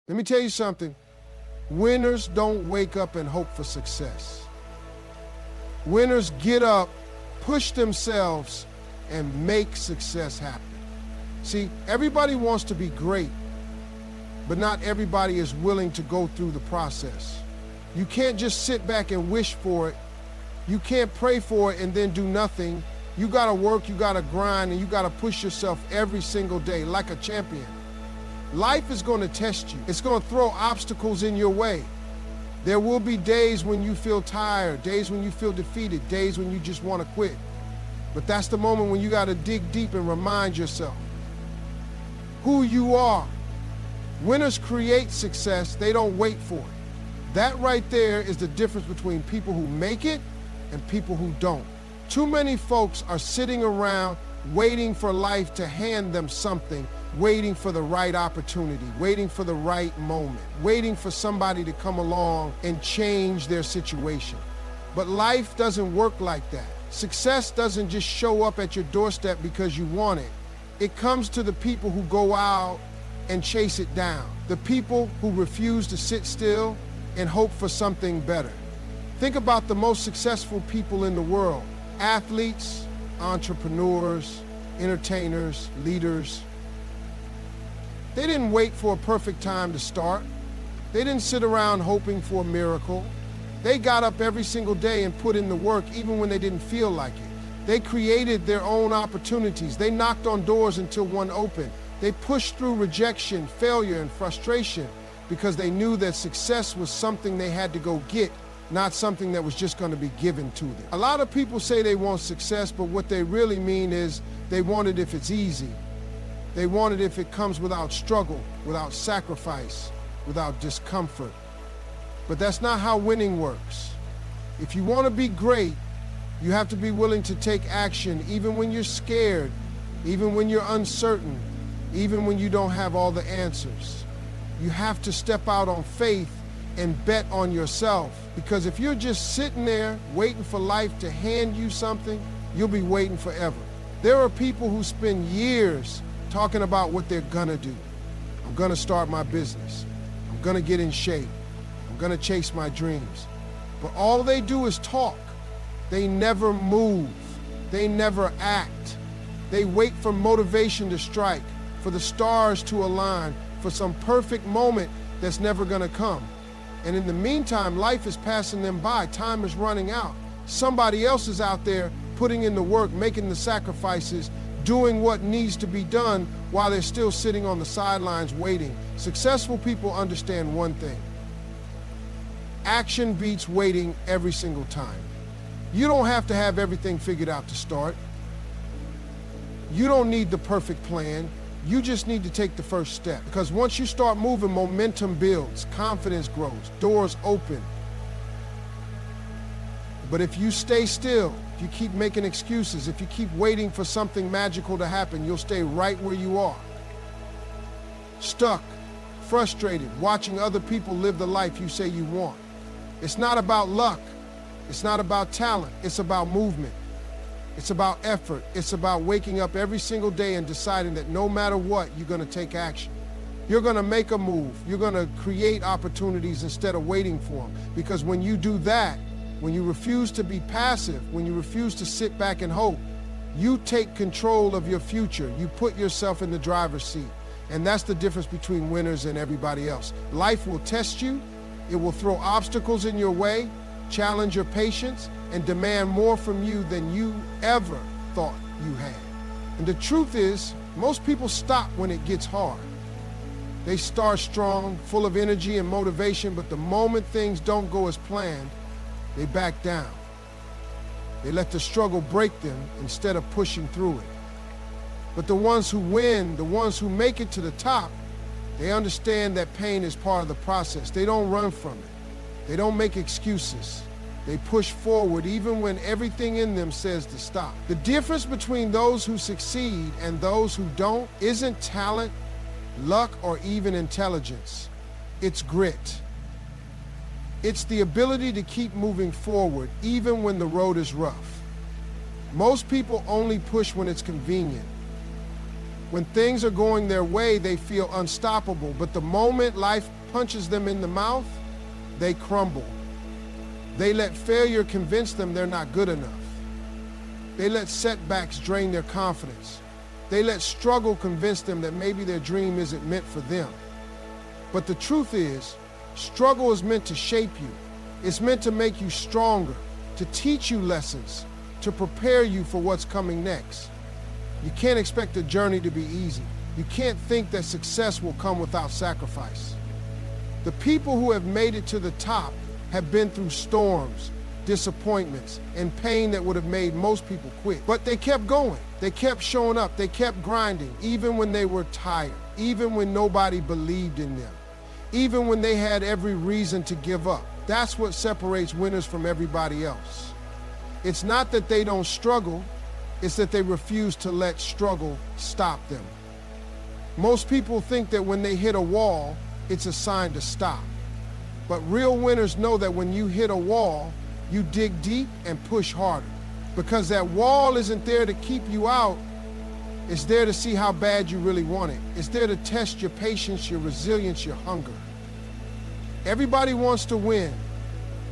Let me tell you something. Winners don't wake up and hope for success. Winners get up, push themselves, and make success happen. See, everybody wants to be great, but not everybody is willing to go through the process. You can't just sit back and wish for it. You can't pray for it and then do nothing. You gotta work, you gotta grind, and you gotta push yourself every single day like a champion. Life is gonna test you. It's gonna throw obstacles in your way. There will be days when you feel tired, days when you feel defeated, days when you just wanna quit. But that's the moment when you gotta dig deep and remind yourself who you are. Winners create success, they don't wait for it. That right there is the difference between people who make it and people who don't. Too many folks are sitting around waiting for life to hand them something, waiting for the right opportunity, waiting for the right moment, waiting for somebody to come along and change their situation. But life doesn't work like that. Success doesn't just show up at your doorstep because you want it. It comes to the people who go out and chase it down, the people who refuse to sit still and hope for something better. Think about the most successful people in the world: athletes, entrepreneurs, entertainers, leaders. They didn't wait for a perfect time to start. They didn't sit around hoping for a miracle. They got up every single day and put in the work even when they didn't feel like it. They created their own opportunities. They knocked on doors until one opened. They pushed through rejection, failure, and frustration because they knew that success was something they had to go get, not something that was just going to be given to them. A lot of people say they want success, but what they really mean is they want it if it's easy. They want it if it comes without struggle, without sacrifice, without discomfort. But that's not how winning works. If you want to be great, you have to be willing to take action even when you're scared, even when you're uncertain, even when you don't have all the answers. You have to step out on faith and bet on yourself, because if you're just sitting there waiting for life to hand you something, you'll be waiting forever. There are people who spend years talking about what they're gonna do. I'm gonna start my business. I'm gonna get in shape. I'm gonna chase my dreams. But all they do is talk. They never move. They never act. They wait for motivation to strike, for the stars to align, for some perfect moment that's never gonna come. And in the meantime, life is passing them by. Time is running out. Somebody else is out there putting in the work, making the sacrifices, doing what needs to be done while they're still sitting on the sidelines waiting. Successful people understand one thing: action beats waiting every single time. You don't have to have everything figured out to start. You don't need the perfect plan. You just need to take the first step. Because once you start moving, momentum builds, confidence grows, doors open. But if you stay still, if you keep making excuses, if you keep waiting for something magical to happen, you'll stay right where you are. Stuck, frustrated, watching other people live the life you say you want. It's not about luck. It's not about talent. It's about movement. It's about effort. It's about waking up every single day and deciding that no matter what, you're going to take action. You're going to make a move. You're going to create opportunities instead of waiting for them. Because when you do that, when you refuse to be passive, when you refuse to sit back and hope, you take control of your future. You put yourself in the driver's seat. And that's the difference between winners and everybody else. Life will test you. It will throw obstacles in your way, challenge your patience, and demand more from you than you ever thought you had. And the truth is, most people stop when it gets hard. They start strong, full of energy and motivation, but the moment things don't go as planned, they back down. They let the struggle break them instead of pushing through it. But the ones who win, the ones who make it to the top, they understand that pain is part of the process. They don't run from it. They don't make excuses. They push forward even when everything in them says to stop. The difference between those who succeed and those who don't isn't talent, luck, or even intelligence. It's grit. It's the ability to keep moving forward even when the road is rough. Most people only push when it's convenient. When things are going their way, they feel unstoppable, but the moment life punches them in the mouth, they crumble. They let failure convince them they're not good enough. They let setbacks drain their confidence. They let struggle convince them that maybe their dream isn't meant for them. But the truth is, struggle is meant to shape you. It's meant to make you stronger, to teach you lessons, to prepare you for what's coming next. You can't expect the journey to be easy. You can't think that success will come without sacrifice. The people who have made it to the top have been through storms, disappointments, and pain that would have made most people quit. But they kept going. They kept showing up. They kept grinding, even when they were tired, even when nobody believed in them, even when they had every reason to give up. That's what separates winners from everybody else. It's not that they don't struggle, it's that they refuse to let struggle stop them. Most people think that when they hit a wall, it's a sign to stop. But real winners know that when you hit a wall, you dig deep and push harder. Because that wall isn't there to keep you out, it's there to see how bad you really want it. It's there to test your patience, your resilience, your hunger. Everybody wants to win,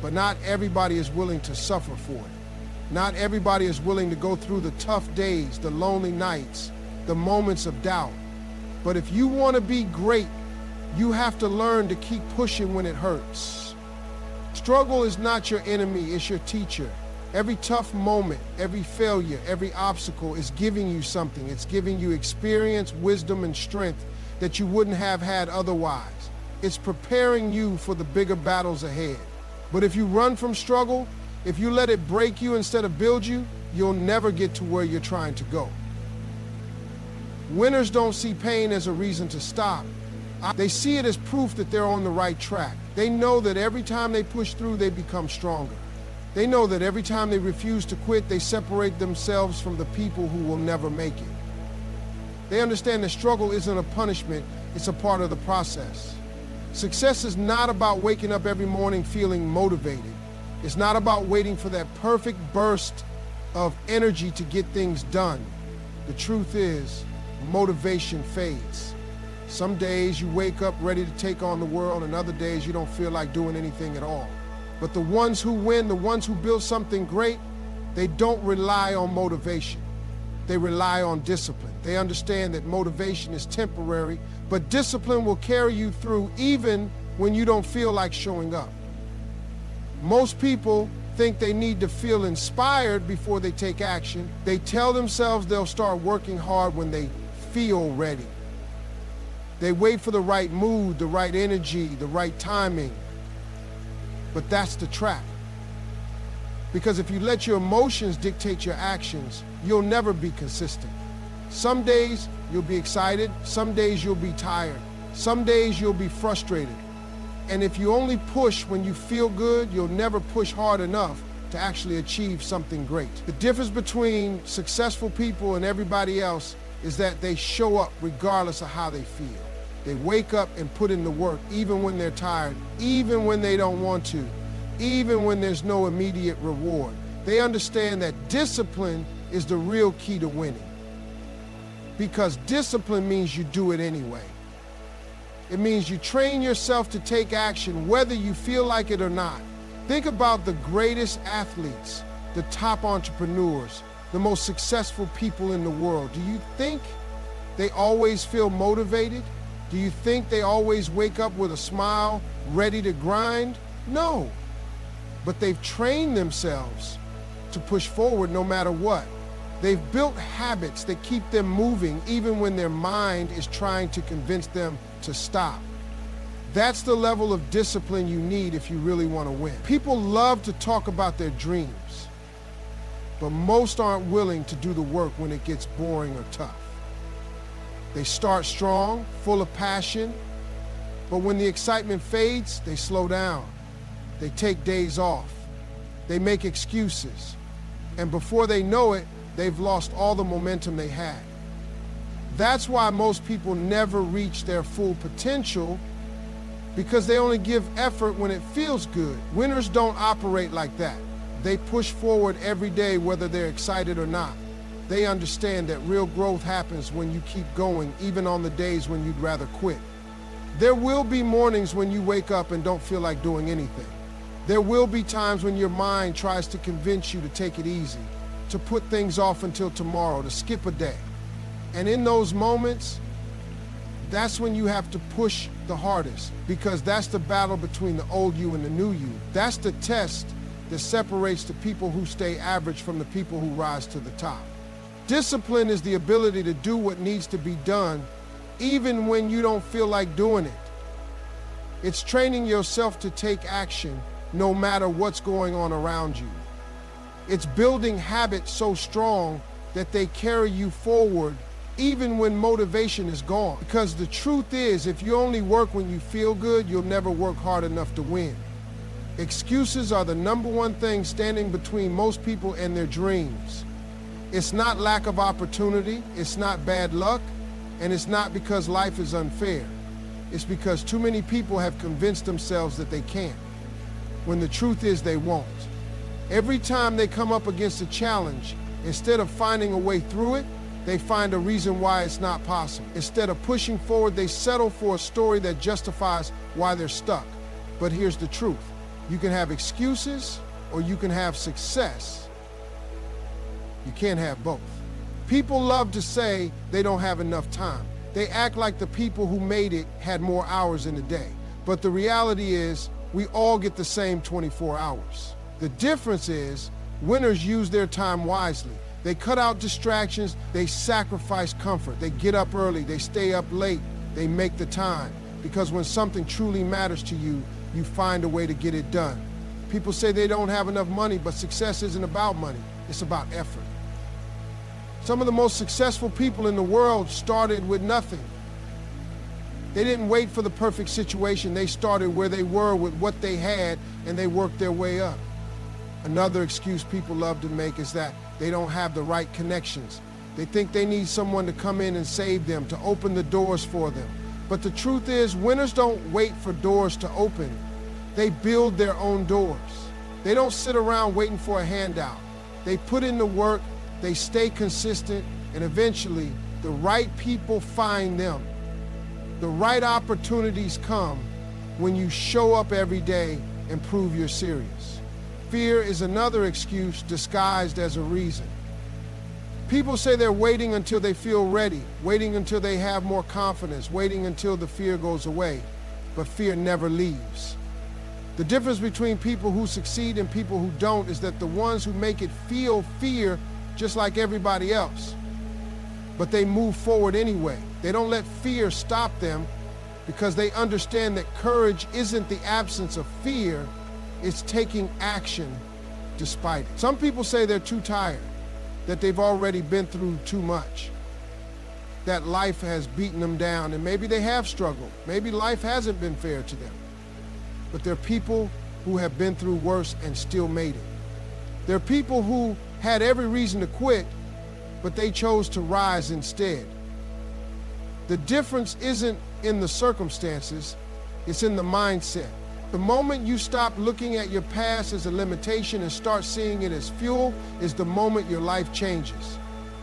but not everybody is willing to suffer for it. Not everybody is willing to go through the tough days, the lonely nights, the moments of doubt. But if you want to be great, you have to learn to keep pushing when it hurts. Struggle is not your enemy, it's your teacher. Every tough moment, every failure, every obstacle is giving you something. It's giving you experience, wisdom, and strength that you wouldn't have had otherwise. It's preparing you for the bigger battles ahead. But if you run from struggle, if you let it break you instead of build you, you'll never get to where you're trying to go. Winners don't see pain as a reason to stop. They see it as proof that they're on the right track. They know that every time they push through, they become stronger. They know that every time they refuse to quit, they separate themselves from the people who will never make it. They understand that struggle isn't a punishment, it's a part of the process. Success is not about waking up every morning feeling motivated. It's not about waiting for that perfect burst of energy to get things done. The truth is, motivation fades. Some days you wake up ready to take on the world, and other days you don't feel like doing anything at all. But the ones who win, the ones who build something great, they don't rely on motivation. They rely on discipline. They understand that motivation is temporary, but discipline will carry you through even when you don't feel like showing up. Most people think they need to feel inspired before they take action. They tell themselves they'll start working hard when they feel ready. They wait for the right mood, the right energy, the right timing. But that's the trap. Because if you let your emotions dictate your actions, you'll never be consistent. Some days you'll be excited, some days you'll be tired, some days you'll be frustrated. And if you only push when you feel good, you'll never push hard enough to actually achieve something great. The difference between successful people and everybody else is that they show up regardless of how they feel. They wake up and put in the work even when they're tired, even when they don't want to, even when there's no immediate reward. They understand that discipline is the real key to winning. Because discipline means you do it anyway. It means you train yourself to take action whether you feel like it or not. Think about the greatest athletes, the top entrepreneurs, the most successful people in the world. Do you think they always feel motivated? Do you think they always wake up with a smile, ready to grind? No. But they've trained themselves to push forward no matter what. They've built habits that keep them moving even when their mind is trying to convince them to stop. That's the level of discipline you need if you really want to win. People love to talk about their dreams, but most aren't willing to do the work when it gets boring or tough. They start strong, full of passion, but when the excitement fades, they slow down. They take days off. They make excuses. And before they know it, they've lost all the momentum they had. That's why most people never reach their full potential, because they only give effort when it feels good. Winners don't operate like that. They push forward every day whether they're excited or not. They understand that real growth happens when you keep going, even on the days when you'd rather quit. There will be mornings when you wake up and don't feel like doing anything. There will be times when your mind tries to convince you to take it easy, to put things off until tomorrow, to skip a day. And in those moments, that's when you have to push the hardest, because that's the battle between the old you and the new you. That's the test that separates the people who stay average from the people who rise to the top. Discipline is the ability to do what needs to be done, even when you don't feel like doing it. It's training yourself to take action no matter what's going on around you. It's building habits so strong that they carry you forward even when motivation is gone. Because the truth is, if you only work when you feel good, you'll never work hard enough to win. Excuses are the number one thing standing between most people and their dreams. It's not lack of opportunity, it's not bad luck, and it's not because life is unfair. It's because too many people have convinced themselves that they can't, when the truth is they won't. Every time they come up against a challenge, instead of finding a way through it, they find a reason why it's not possible. Instead of pushing forward, they settle for a story that justifies why they're stuck. But here's the truth. You can have excuses or you can have success. You can't have both. People love to say they don't have enough time. They act like the people who made it had more hours in a day. But the reality is, we all get the same 24 hours. The difference is, winners use their time wisely. They cut out distractions, they sacrifice comfort. They get up early, they stay up late, they make the time. Because when something truly matters to you, you find a way to get it done. People say they don't have enough money, but success isn't about money, it's about effort. Some of the most successful people in the world started with nothing. They didn't wait for the perfect situation. They started where they were with what they had, and they worked their way up. Another excuse people love to make is that they don't have the right connections. They think they need someone to come in and save them, to open the doors for them. But the truth is, winners don't wait for doors to open. They build their own doors. They don't sit around waiting for a handout. They put in the work, they stay consistent, and eventually the right people find them. The right opportunities come when you show up every day and prove you're serious. Fear is another excuse disguised as a reason. People say they're waiting until they feel ready, waiting until they have more confidence, waiting until the fear goes away. But fear never leaves. The difference between people who succeed and people who don't is that the ones who make it feel fear just like everybody else. But they move forward anyway. They don't let fear stop them because they understand that courage isn't the absence of fear, it's taking action despite it. Some people say they're too tired, that they've already been through too much, that life has beaten them down, and maybe they have struggled. Maybe life hasn't been fair to them. But there are people who have been through worse and still made it. There are people who had every reason to quit, but they chose to rise instead. The difference isn't in the circumstances, it's in the mindset. The moment you stop looking at your past as a limitation and start seeing it as fuel is the moment your life changes.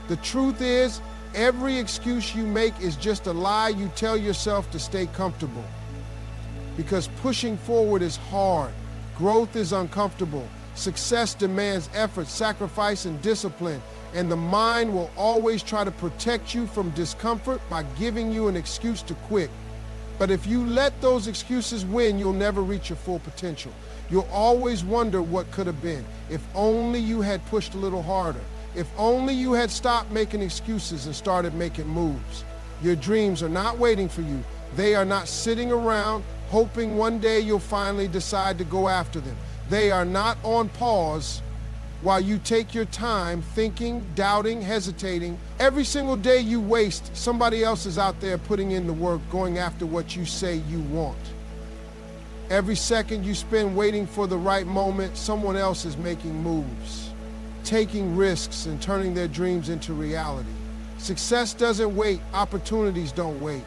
The truth is, every excuse you make is just a lie you tell yourself to stay comfortable. Because pushing forward is hard, growth is uncomfortable, success demands effort, sacrifice, and discipline, and the mind will always try to protect you from discomfort by giving you an excuse to quit. But if you let those excuses win, you'll never reach your full potential. You'll always wonder what could have been. If only you had pushed a little harder. If only you had stopped making excuses and started making moves. Your dreams are not waiting for you. They are not sitting around hoping one day you'll finally decide to go after them. They are not on pause while you take your time thinking, doubting, hesitating. Every single day you waste, somebody else is out there putting in the work, going after what you say you want. Every second you spend waiting for the right moment, someone else is making moves, taking risks and turning their dreams into reality. Success doesn't wait, opportunities don't wait.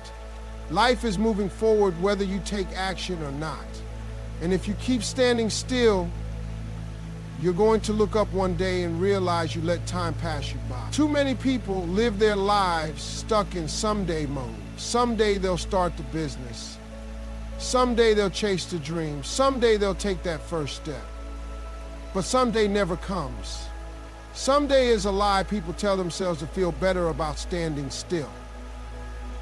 Life is moving forward whether you take action or not. And if you keep standing still, You're going to look up one day and realize you let time pass you by. Too many people live their lives stuck in someday mode. Someday they'll start the business. Someday they'll chase the dream. Someday they'll take that first step. But someday never comes. Someday is a lie people tell themselves to feel better about standing still.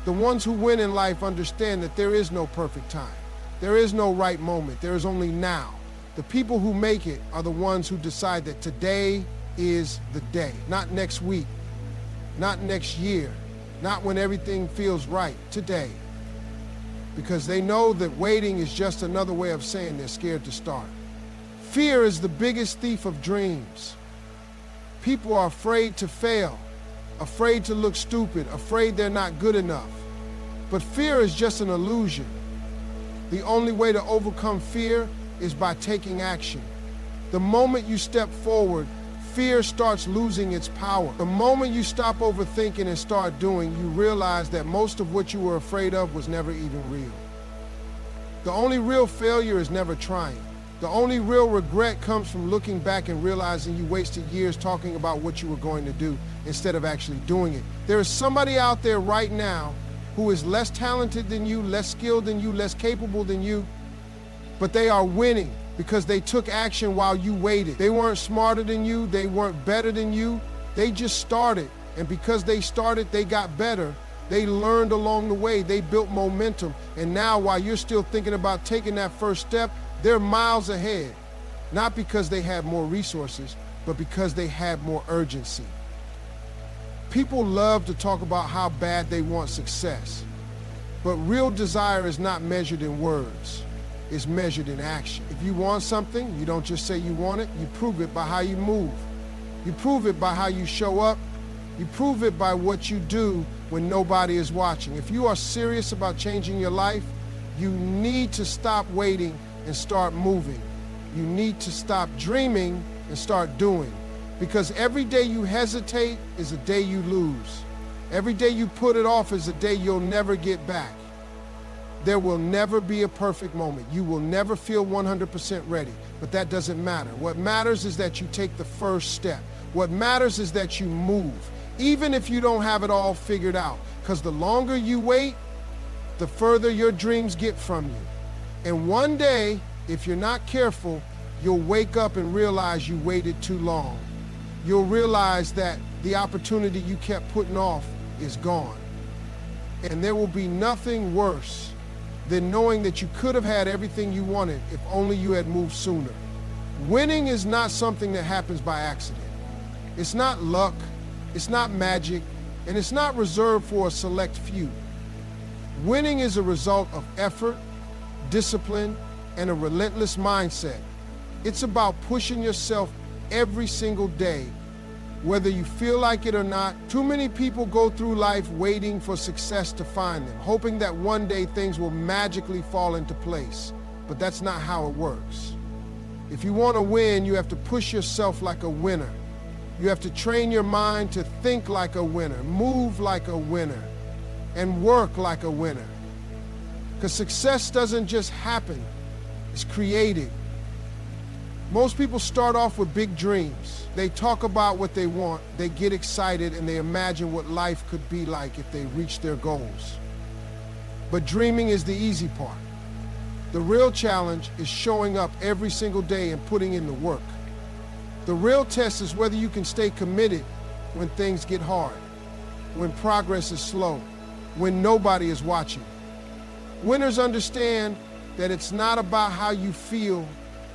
The ones who win in life understand that there is no perfect time. There is no right moment. There is only now. The people who make it are the ones who decide that today is the day. Not next week, not next year, not when everything feels right. Today. Because they know that waiting is just another way of saying they're scared to start. Fear is the biggest thief of dreams. People are afraid to fail, afraid to look stupid, afraid they're not good enough. But fear is just an illusion. The only way to overcome fear is by taking action. The moment you step forward, fear starts losing its power. The moment you stop overthinking and start doing, you realize that most of what you were afraid of was never even real. The only real failure is never trying. The only real regret comes from looking back and realizing you wasted years talking about what you were going to do instead of actually doing it. There is somebody out there right now who is less talented than you, less skilled than you, less capable than you, but they are winning because they took action while you waited. They weren't smarter than you, they weren't better than you, they just started. And because they started, they got better. They learned along the way, they built momentum. And now while you're still thinking about taking that first step, they're miles ahead. Not because they had more resources, but because they had more urgency. People love to talk about how bad they want success. But real desire is not measured in words. It's measured in action. If you want something, you don't just say you want it, you prove it by how you move. You prove it by how you show up. You prove it by what you do when nobody is watching. If you are serious about changing your life, you need to stop waiting and start moving. You need to stop dreaming and start doing. Because every day you hesitate is a day you lose. Every day you put it off is a day you'll never get back. There will never be a perfect moment. You will never feel 100% ready, but that doesn't matter. What matters is that you take the first step. What matters is that you move, even if you don't have it all figured out. Because the longer you wait, the further your dreams get from you. And one day, if you're not careful, you'll wake up and realize you waited too long. You'll realize that the opportunity you kept putting off is gone. And there will be nothing worse than knowing that you could have had everything you wanted if only you had moved sooner. Winning is not something that happens by accident. It's not luck, it's not magic, and it's not reserved for a select few. Winning is a result of effort, discipline, and a relentless mindset. It's about pushing yourself every single day, whether you feel like it or not. Too many people go through life waiting for success to find them, hoping that one day things will magically fall into place. But that's not how it works. If you want to win, you have to push yourself like a winner. You have to train your mind to think like a winner, move like a winner, and work like a winner. Because success doesn't just happen, it's created. Most people start off with big dreams. They talk about what they want, they get excited, and they imagine what life could be like if they reach their goals. But dreaming is the easy part. The real challenge is showing up every single day and putting in the work. The real test is whether you can stay committed when things get hard, when progress is slow, when nobody is watching. Winners understand that it's not about how you feel,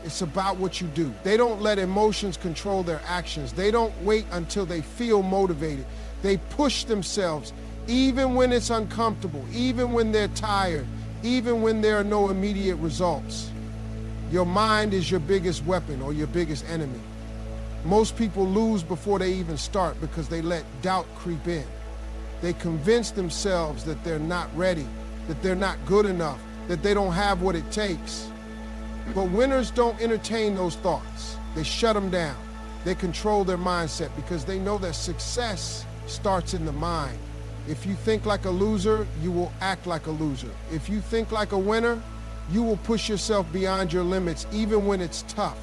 it's about what you do. They don't let emotions control their actions. They don't wait until they feel motivated. They push themselves, even when it's uncomfortable, even when they're tired, even when there are no immediate results. Your mind is your biggest weapon or your biggest enemy. Most people lose before they even start because they let doubt creep in. They convince themselves that they're not ready, that they're not good enough, that they don't have what it takes. But winners don't entertain those thoughts. They shut them down. They control their mindset because they know that success starts in the mind. If you think like a loser, you will act like a loser. If you think like a winner, you will push yourself beyond your limits even when it's tough.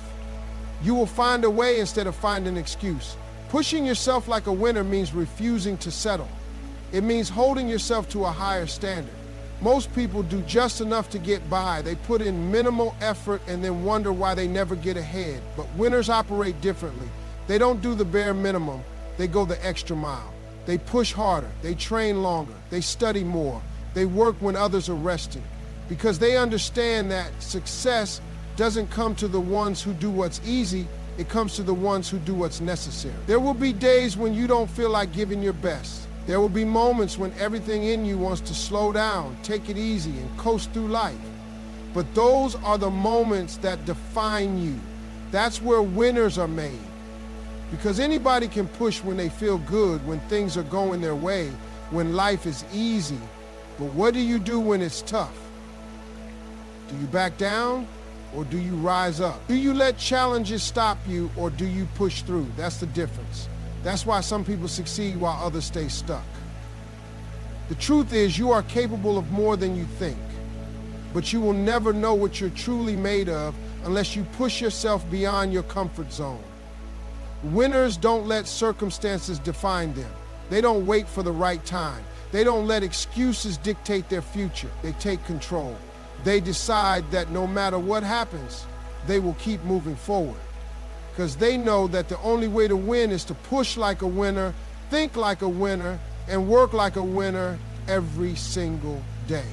You will find a way instead of finding an excuse. Pushing yourself like a winner means refusing to settle. It means holding yourself to a higher standard. Most people do just enough to get by. They put in minimal effort and then wonder why they never get ahead. But winners operate differently. They don't do the bare minimum. They go the extra mile. They push harder. They train longer. They study more. They work when others are resting. Because they understand that success doesn't come to the ones who do what's easy. It comes to the ones who do what's necessary. There will be days when you don't feel like giving your best. There will be moments when everything in you wants to slow down, take it easy, and coast through life. But those are the moments that define you. That's where winners are made. Because anybody can push when they feel good, when things are going their way, when life is easy. But what do you do when it's tough? Do you back down or do you rise up? Do you let challenges stop you or do you push through? That's the difference. That's why some people succeed while others stay stuck. The truth is you are capable of more than you think, but you will never know what you're truly made of unless you push yourself beyond your comfort zone. Winners don't let circumstances define them. They don't wait for the right time. They don't let excuses dictate their future. They take control. They decide that no matter what happens, they will keep moving forward. Because they know that the only way to win is to push like a winner, think like a winner, and work like a winner every single day.